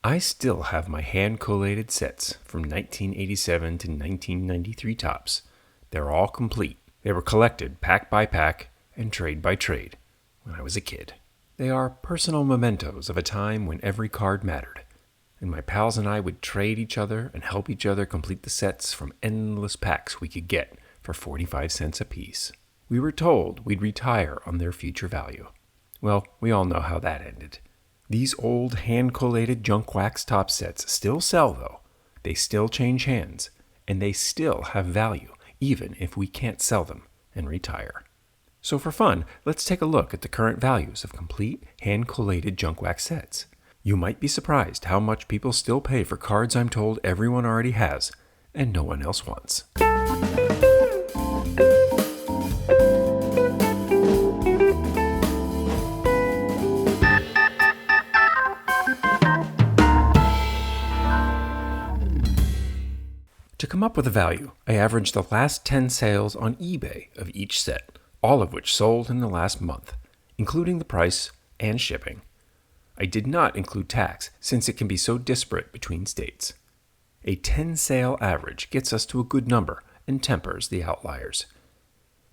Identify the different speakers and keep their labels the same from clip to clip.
Speaker 1: I still have my hand-collated sets from 1987 to 1993 Topps. They're all complete. They were collected pack by pack and trade by trade when I was a kid. They are personal mementos of a time when every card mattered, and my pals and I would trade each other and help each other complete the sets from endless packs we could get for 45 cents apiece. We were told we'd retire on their future value. Well, we all know how that ended. These old hand-collated junk wax Topps sets still sell, though. They still change hands, and they still have value, even if we can't sell them and retire. So for fun, let's take a look at the current values of complete hand-collated junk wax sets. You might be surprised how much people still pay for cards I'm told everyone already has, and no one else wants. To come up with a value, I averaged the last 10 sales on eBay of each set, all of which sold in the last month, including the price and shipping. I did not include tax since it can be so disparate between states. A 10 sale average gets us to a good number and tempers the outliers.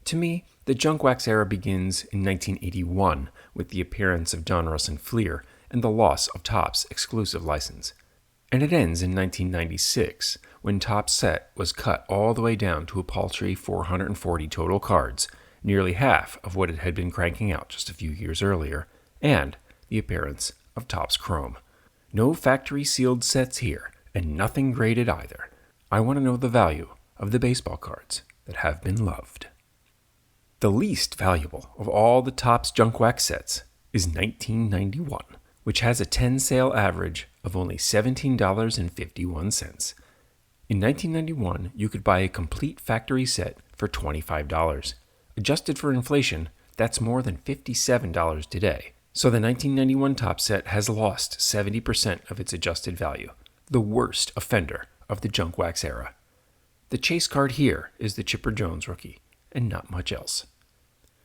Speaker 1: To me, the junk wax era begins in 1981 with the appearance of Donruss and Fleer and the loss of Topps' exclusive license. And it ends in 1996, when Topps' set was cut all the way down to a paltry 440 total cards, nearly half of what it had been cranking out just a few years earlier, and the appearance of Topps Chrome. No factory-sealed sets here, and nothing graded either. I want to know the value of the baseball cards that have been loved. The least valuable of all the Topps junk wax sets is 1991, which has a 10 sale average of only $17.51. In 1991, you could buy a complete factory set for $25. Adjusted for inflation, that's more than $57 today. So the 1991 Topps set has lost 70% of its adjusted value, the worst offender of the junk wax era. The chase card here is the Chipper Jones rookie, and not much else.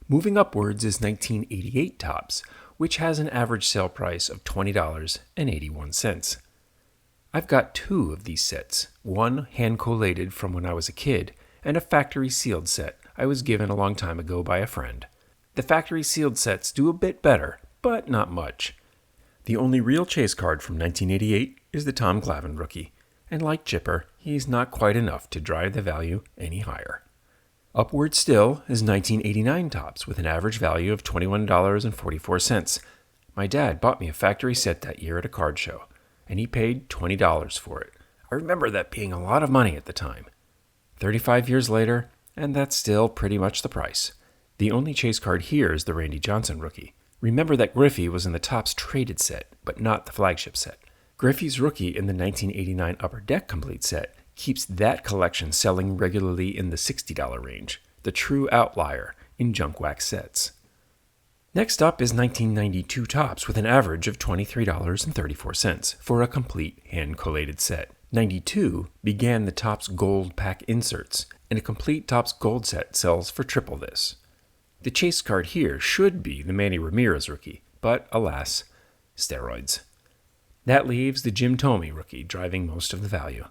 Speaker 1: Moving upwards is 1988 Topps, which has an average sale price of $20.81. I've got two of these sets, one hand-collated from when I was a kid, and a factory-sealed set I was given a long time ago by a friend. The factory-sealed sets do a bit better, but not much. The only real chase card from 1988 is the Tom Glavine rookie, and like Chipper, he's not quite enough to drive the value any higher. Upward still is 1989 Topps with an average value of $21.44. My dad bought me a factory set that year at a card show, and he paid $20 for it. I remember that being a lot of money at the time. 35 years later, and that's still pretty much the price. The only chase card here is the Randy Johnson rookie. Remember that Griffey was in the Topps traded set, but not the flagship set. Griffey's rookie in the 1989 Upper Deck complete set keeps that collection selling regularly in the $60 range, the true outlier in junk wax sets. Next up is 1992 Topps with an average of $23.34 for a complete hand-collated set. 92 began the Topps Gold pack inserts, and a complete Topps Gold set sells for triple this. The chase card here should be the Manny Ramirez rookie, but alas, steroids. That leaves the Jim Thome rookie driving most of the value.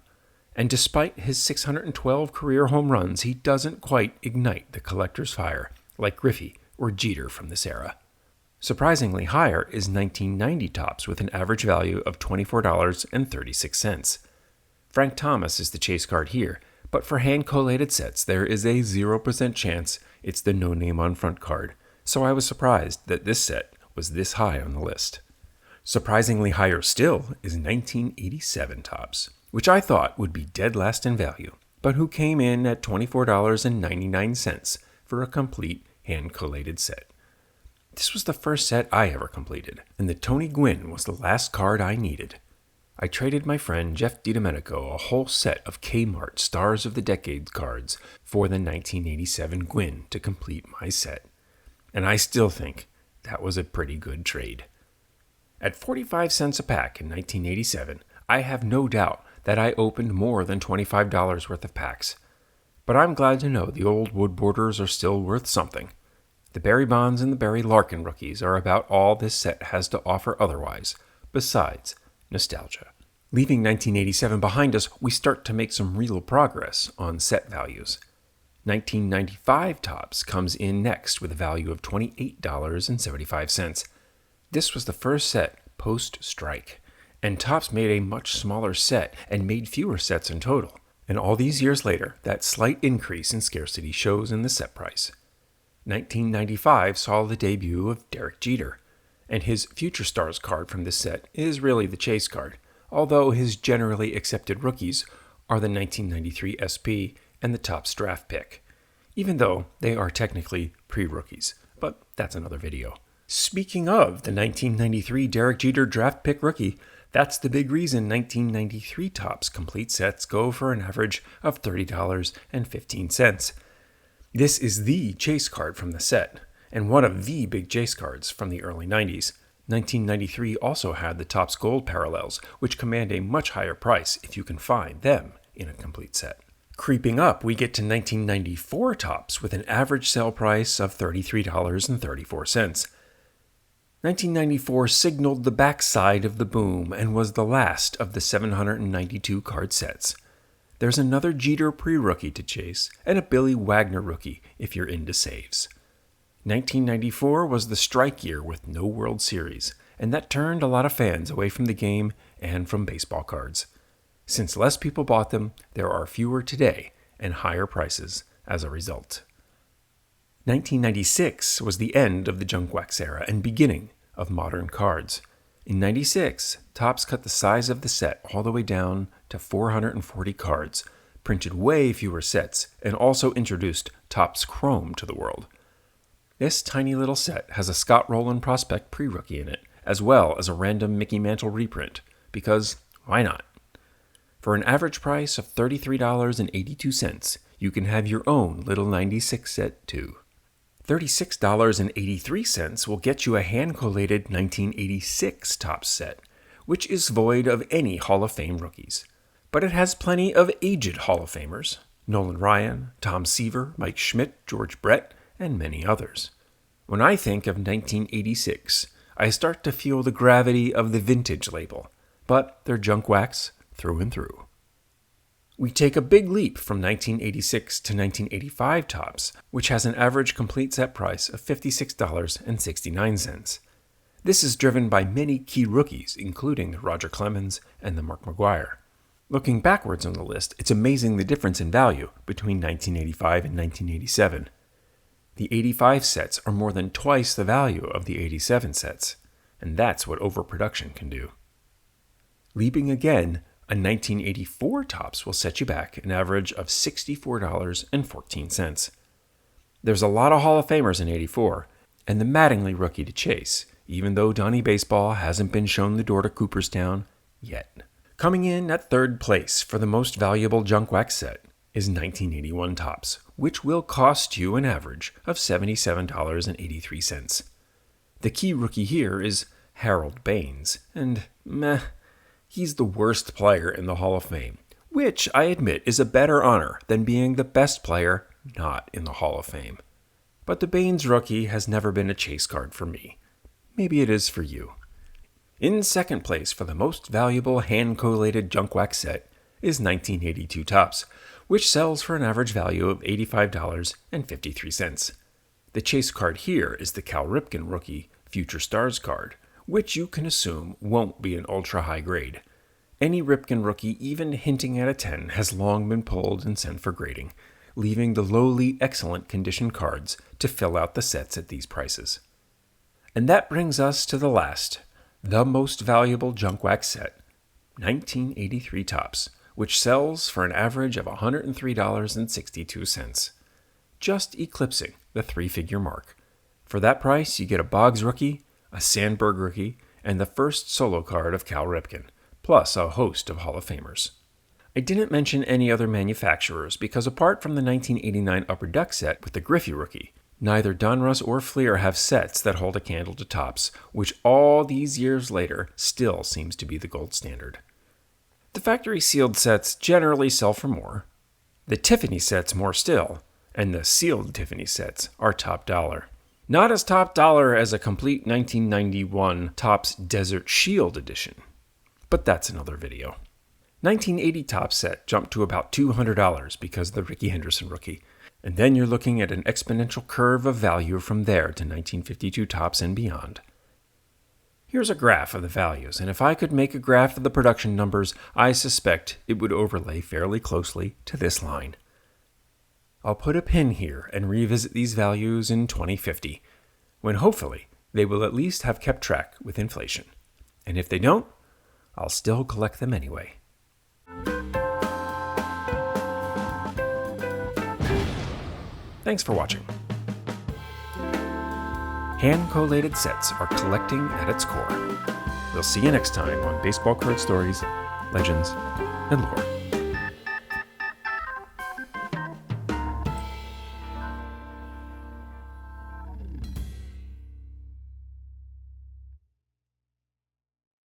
Speaker 1: And despite his 612 career home runs, he doesn't quite ignite the collector's fire like Griffey or Jeter from this era. Surprisingly higher is 1990 Topps with an average value of $24.36. Frank Thomas is the chase card here, but for hand-collated sets, there is a 0% chance it's the no-name on front card, so I was surprised that this set was this high on the list. Surprisingly higher still is 1987 Topps, which I thought would be dead last in value, but who came in at $24.99 for a complete hand-collated set. This was the first set I ever completed, and the Tony Gwynn was the last card I needed. I traded my friend Jeff DiDomenico a whole set of Kmart Stars of the Decade cards for the 1987 Gwynn to complete my set, and I still think that was a pretty good trade. At 45 cents a pack in 1987, I have no doubt that I opened more than $25 worth of packs. But I'm glad to know the old wood borders are still worth something. The Barry Bonds and the Barry Larkin rookies are about all this set has to offer otherwise, besides nostalgia. Leaving 1987 behind us, we start to make some real progress on set values. 1995 Topps comes in next with a value of $28.75. This was the first set post-strike, and Topps made a much smaller set and made fewer sets in total. And all these years later, that slight increase in scarcity shows in the set price. 1995 saw the debut of Derek Jeter, and his Future Stars card from this set is really the chase card, although his generally accepted rookies are the 1993 SP and the Topps draft pick, even though they are technically pre-rookies, but that's another video. Speaking of the 1993 Derek Jeter draft pick rookie, that's the big reason 1993 Topps complete sets go for an average of $30.15. This is the chase card from the set, and one of the big chase cards from the early 90s. 1993 also had the Topps Gold parallels, which command a much higher price if you can find them in a complete set. Creeping up, we get to 1994 Topps with an average sale price of $33.34. 1994 signaled the backside of the boom and was the last of the 792 card sets. There's another Jeter pre-rookie to chase and a Billy Wagner rookie if you're into saves. 1994 was the strike year with no World Series, and that turned a lot of fans away from the game and from baseball cards. Since less people bought them, there are fewer today and higher prices as a result. 1996 was the end of the junk wax era and beginning of modern cards. In 96, Topps cut the size of the set all the way down to 440 cards, printed way fewer sets, and also introduced Topps Chrome to the world. This tiny little set has a Scott Rowland Prospect pre-rookie in it, as well as a random Mickey Mantle reprint, because why not? For an average price of $33.82, you can have your own little 96 set too. $36.83 will get you a hand-collated 1986 Topps set, which is void of any Hall of Fame rookies. But it has plenty of aged Hall of Famers: Nolan Ryan, Tom Seaver, Mike Schmidt, George Brett, and many others. When I think of 1986, I start to feel the gravity of the vintage label, but they're junk wax through and through. We take a big leap from 1986 to 1985 Topps, which has an average complete set price of $56.69. This is driven by many key rookies, including the Roger Clemens and the Mark McGwire. Looking backwards on the list, it's amazing the difference in value between 1985 and 1987. The 85 sets are more than twice the value of the 87 sets, and that's what overproduction can do. Leaping again, a 1984 Topps will set you back an average of $64.14. There's a lot of Hall of Famers in 84, and the Mattingly rookie to chase, even though Donnie Baseball hasn't been shown the door to Cooperstown yet. Coming in at third place for the most valuable junk wax set is 1981 Topps, which will cost you an average of $77.83. The key rookie here is Harold Baines, and he's the worst player in the Hall of Fame, which I admit is a better honor than being the best player not in the Hall of Fame. But the Baines rookie has never been a chase card for me. Maybe it is for you. In second place for the most valuable hand-collated junk wax set is 1982 Topps, which sells for an average value of $85.53. The chase card here is the Cal Ripken rookie Future Stars card, which you can assume won't be an ultra-high grade. Any Ripken rookie even hinting at a 10 has long been pulled and sent for grading, leaving the lowly excellent condition cards to fill out the sets at these prices. And that brings us to the last, the most valuable junk wax set, 1983 Topps, which sells for an average of $103.62, just eclipsing the three-figure mark. For that price, you get a Boggs rookie, a Sandberg rookie, and the first solo card of Cal Ripken, plus a host of Hall of Famers. I didn't mention any other manufacturers because apart from the 1989 Upper Deck set with the Griffey rookie, neither Donruss or Fleer have sets that hold a candle to Topps, which all these years later still seems to be the gold standard. The factory sealed sets generally sell for more, the Tiffany sets more still, and the sealed Tiffany sets are top dollar. Not as top dollar as a complete 1991 Topps Desert Shield edition, but that's another video. 1980 Topps set jumped to about $200 because of the Rickey Henderson rookie. And then you're looking at an exponential curve of value from there to 1952 Topps and beyond. Here's a graph of the values, and if I could make a graph of the production numbers, I suspect it would overlay fairly closely to this line. I'll put a pin here and revisit these values in 2050, when hopefully they will at least have kept track with inflation. And if they don't, I'll still collect them anyway. Thanks for watching. Hand-collated sets are collecting at its core. We'll see you next time on Baseball Card Stories, Legends, and Lore.